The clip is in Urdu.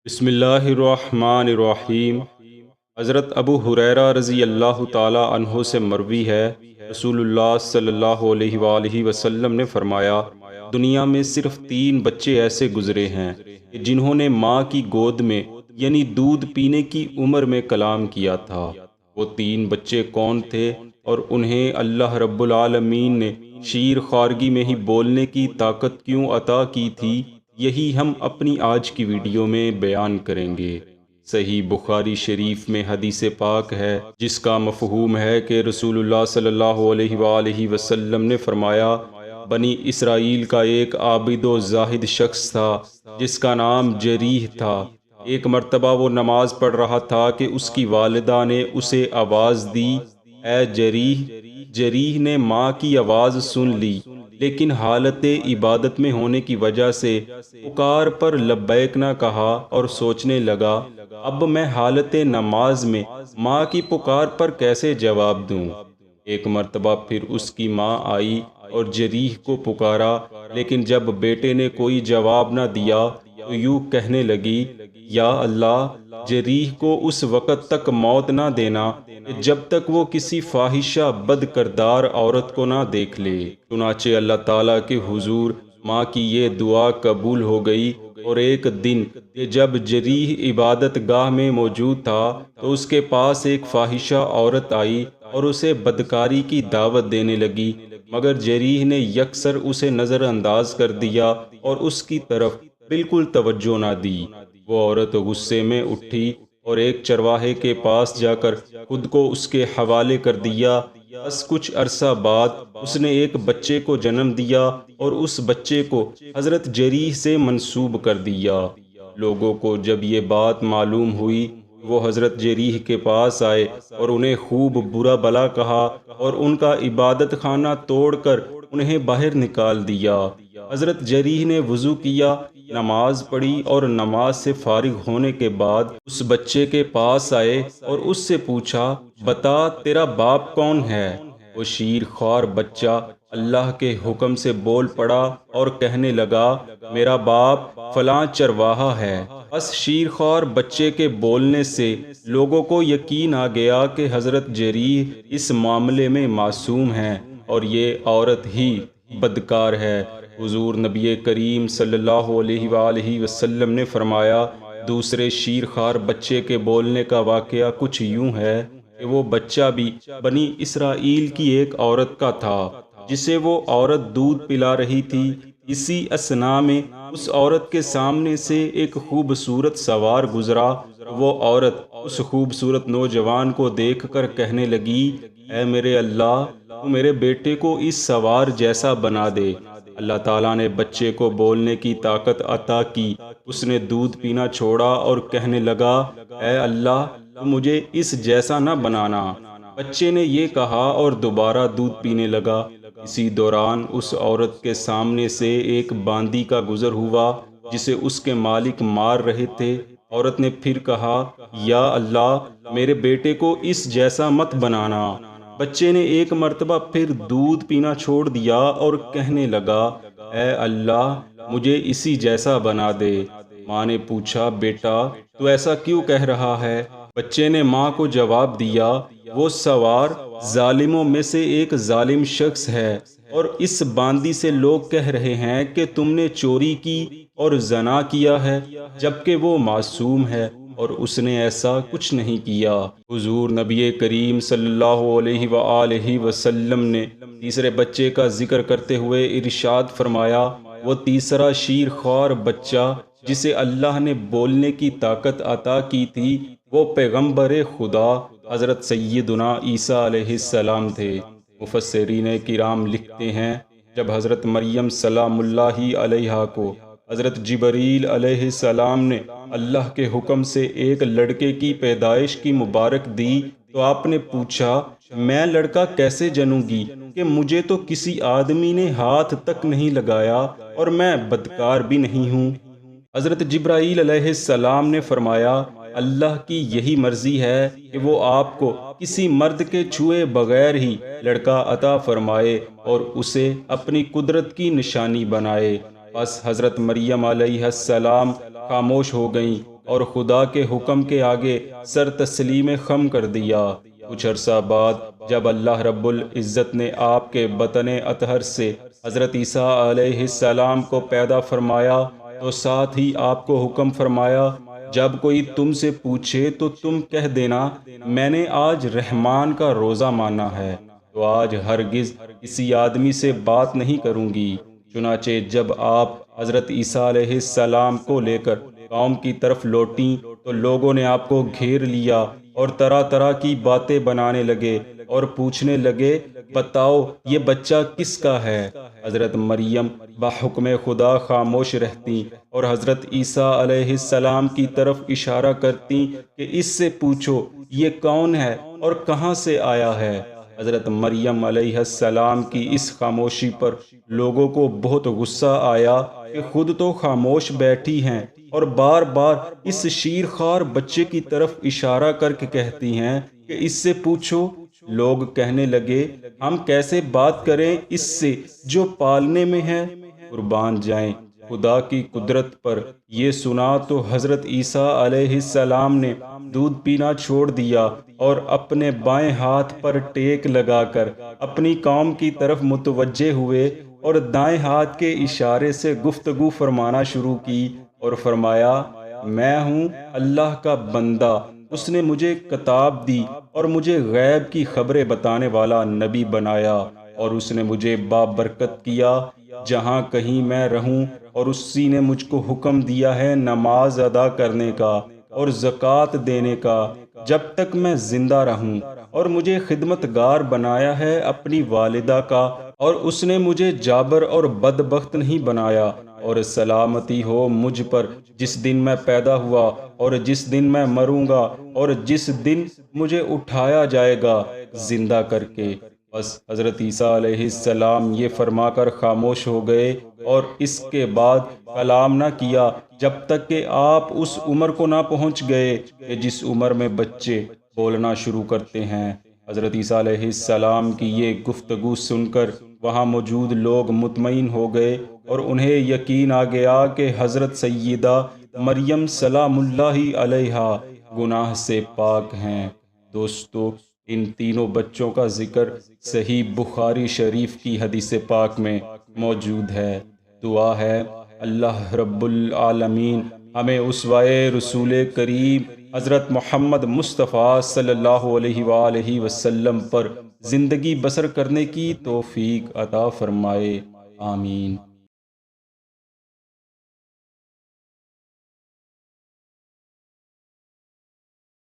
بسم اللہ الرحمن الرحیم۔ حضرت ابو ہریرہ رضی اللہ تعالی عنہ سے مروی ہے، رسول اللہ صلی اللہ علیہ وآلہ وسلم نے فرمایا، دنیا میں صرف 3 بچے ایسے گزرے ہیں کہ جنہوں نے ماں کی گود میں یعنی دودھ پینے کی عمر میں کلام کیا تھا۔ وہ 3 بچے کون تھے اور انہیں اللہ رب العالمین نے شیر خارگی میں ہی بولنے کی طاقت کیوں عطا کی تھی، یہی ہم اپنی آج کی ویڈیو میں بیان کریں گے۔ صحیح بخاری شریف میں حدیث پاک ہے جس کا مفہوم ہے کہ رسول اللہ صلی اللہ علیہ وآلہ وسلم نے فرمایا، بنی اسرائیل کا ایک عابد و زاہد شخص تھا جس کا نام جریح تھا۔ ایک مرتبہ وہ نماز پڑھ رہا تھا کہ اس کی والدہ نے اسے آواز دی، اے جریح۔ جریح نے ماں کی آواز سن لی، لیکن حالت عبادت میں ہونے کی وجہ سے پکار پر لبیک نہ کہا اور سوچنے لگا، اب میں حالت نماز میں ماں کی پکار پر کیسے جواب دوں؟ ایک مرتبہ پھر اس کی ماں آئی اور جریح کو پکارا، لیکن جب بیٹے نے کوئی جواب نہ دیا تو یوں کہنے لگی، یا اللہ، جریح کو اس وقت تک موت نہ دینا کہ جب تک وہ کسی فاحشہ بد کردار عورت کو نہ دیکھ لے۔ چنانچہ اللہ تعالیٰ کے حضور ماں کی یہ دعا قبول ہو گئی، اور ایک دن کہ جب جریح عبادت گاہ میں موجود تھا تو اس کے پاس ایک فاحشہ عورت آئی اور اسے بدکاری کی دعوت دینے لگی، مگر جریح نے یکسر اسے نظر انداز کر دیا اور اس کی طرف بالکل توجہ نہ دی۔ وہ عورت غصے میں اٹھی اور ایک چرواہے کے پاس جا کر خود کو اس کے حوالے کر دیا۔ بس کچھ عرصہ بعد اس نے ایک بچے کو جنم دیا اور اس بچے کو حضرت جریح سے منسوب کر دیا۔ لوگوں کو جب یہ بات معلوم ہوئی، وہ حضرت جریح کے پاس آئے اور انہیں خوب برا بھلا کہا اور ان کا عبادت خانہ توڑ کر انہیں باہر نکال دیا۔ حضرت جریح نے وضو کیا، نماز پڑھی اور نماز سے فارغ ہونے کے بعد اس بچے کے پاس آئے اور اس سے پوچھا، بتا تیرا باپ کون ہے؟ وہ شیر خوار بچہ اللہ کے حکم سے بول پڑا اور کہنے لگا، میرا باپ فلاں چرواہا ہے۔ بس شیر خوار بچے کے بولنے سے لوگوں کو یقین آ گیا کہ حضرت جریح اس معاملے میں معصوم ہیں اور یہ عورت ہی بدکار ہے۔ حضور نبی کریم صلی اللہ علیہ وآلہ وسلم نے فرمایا، دوسرے شیر خوار بچے کے بولنے کا واقعہ کچھ یوں ہے کہ وہ بچہ بھی بنی اسرائیل کی ایک عورت کا تھا جسے وہ عورت دودھ پلا رہی تھی۔ اسی اثناء میں اس عورت کے سامنے سے ایک خوبصورت سوار گزرا۔ وہ عورت اس خوبصورت نوجوان کو دیکھ کر کہنے لگی، اے میرے اللہ، تو میرے بیٹے کو اس سوار جیسا بنا دے۔ اللہ تعالیٰ نے بچے کو بولنے کی طاقت عطا کی۔ اس نے دودھ پینا چھوڑا اور کہنے لگا، اے اللہ، تو مجھے اس جیسا نہ بنانا۔ بچے نے یہ کہا اور دوبارہ دودھ پینے لگا۔ اسی دوران اس عورت کے سامنے سے ایک باندی کا گزر ہوا جسے اس کے مالک مار رہے تھے۔ عورت نے پھر کہا، یا اللہ، میرے بیٹے کو اس جیسا مت بنانا۔ بچے نے ایک مرتبہ پھر دودھ پینا چھوڑ دیا اور کہنے لگا، اے اللہ، مجھے اسی جیسا بنا دے۔ ماں نے پوچھا، بیٹا تو ایسا کیوں کہہ رہا ہے؟ بچے نے ماں کو جواب دیا، وہ سوار ظالموں میں سے ایک ظالم شخص ہے، اور اس باندی سے لوگ کہہ رہے ہیں کہ تم نے چوری کی اور زنا کیا ہے، جبکہ وہ معصوم ہے اور اس نے ایسا کچھ نہیں کیا۔ حضور نبی کریم صلی اللہ علیہ وآلہ وسلم نے تیسرے بچے کا ذکر کرتے ہوئے ارشاد فرمایا، وہ تیسرا شیر خوار بچہ جسے اللہ نے بولنے کی طاقت عطا کی تھی، وہ پیغمبر خدا حضرت سیدنا عیسیٰ علیہ السلام تھے۔ مفسرین کرام لکھتے ہیں، جب حضرت مریم سلام اللہ علیہا کو حضرت جبریل علیہ السلام نے اللہ کے حکم سے ایک لڑکے کی پیدائش کی مبارک دی تو آپ نے پوچھا، میں لڑکا کیسے جنوں گی کہ مجھے تو کسی آدمی نے ہاتھ تک نہیں لگایا اور میں بدکار بھی نہیں ہوں؟ حضرت جبرائیل علیہ السلام نے فرمایا، اللہ کی یہی مرضی ہے کہ وہ آپ کو کسی مرد کے چھوئے بغیر ہی لڑکا عطا فرمائے اور اسے اپنی قدرت کی نشانی بنائے۔ بس حضرت مریم علیہ السلام خاموش ہو گئیں اور خدا کے حکم کے آگے سر تسلیم خم کر دیا۔ کچھ عرصہ بعد جب اللہ رب العزت نے آپ کے بطن اطہر سے حضرت عیسیٰ علیہ السلام کو پیدا فرمایا تو ساتھ ہی آپ کو حکم فرمایا، جب کوئی تم سے پوچھے تو تم کہہ دینا میں نے آج رحمان کا روزہ مانا ہے، تو آج ہرگز کسی آدمی سے بات نہیں کروں گی۔ چنانچہ جب آپ حضرت عیسیٰ علیہ السلام کو لے کر قوم کی طرف لوٹیں تو لوگوں نے آپ کو گھیر لیا اور طرح طرح کی باتیں بنانے لگے اور پوچھنے لگے، بتاؤ یہ بچہ کس کا ہے؟ حضرت مریم بحکم خدا خاموش رہتی اور حضرت عیسیٰ علیہ السلام کی طرف اشارہ کرتی کہ اس سے پوچھو یہ کون ہے اور کہاں سے آیا ہے۔ حضرت مریم علیہ السلام کی اس خاموشی پر لوگوں کو بہت غصہ آیا کہ خود تو خاموش بیٹھی ہیں اور بار بار اس شیرخوار بچے کی طرف اشارہ کر کے کہتی ہیں کہ اس سے پوچھو۔ لوگ کہنے لگے، ہم کیسے بات کریں اس سے جو پالنے میں ہے؟ قربان جائیں خدا کی قدرت پر۔ یہ سنا تو حضرت عیسیٰ علیہ السلام نے دودھ پینا چھوڑ دیا اور اپنے بائیں ہاتھ پر ٹیک لگا کر اپنی قوم کی طرف متوجہ ہوئے اور دائیں ہاتھ کے اشارے سے گفتگو فرمانا شروع کی اور فرمایا، میں ہوں اللہ کا بندہ، اس نے مجھے کتاب دی اور مجھے غیب کی خبریں بتانے والا نبی بنایا، اور اس نے مجھے بابرکت کیا جہاں کہیں میں رہوں، اور اسی نے مجھ کو حکم دیا ہے نماز ادا کرنے کا اور زکوٰۃ دینے کا جب تک میں زندہ رہوں، اور مجھے خدمتگار بنایا ہے اپنی والدہ کا، اور اس نے مجھے جابر اور بدبخت نہیں بنایا، اور سلامتی ہو مجھ پر جس دن میں پیدا ہوا اور جس دن میں مروں گا اور جس دن مجھے اٹھایا جائے گا زندہ کر کے۔ بس حضرت عیسیٰ علیہ السلام یہ فرما کر خاموش ہو گئے اور اس کے بعد کلام نہ کیا جب تک کہ آپ اس عمر کو نہ پہنچ گئے کہ جس عمر میں بچے بولنا شروع کرتے ہیں۔ حضرت عیسیٰ علیہ السلام کی یہ گفتگو سن کر وہاں موجود لوگ مطمئن ہو گئے اور انہیں یقین آ گیا کہ حضرت سیدہ مریم سلام اللہ علیہا گناہ سے پاک ہیں۔ دوستو، ان تینوں بچوں کا ذکر صحیح بخاری شریف کی حدیث پاک میں موجود ہے۔ دعا ہے اللہ رب العالمین ہمیں اسوائے رسول کریم حضرت محمد مصطفیٰ صلی اللہ علیہ وآلہ وسلم پر زندگی بسر کرنے کی توفیق عطا فرمائے، آمین۔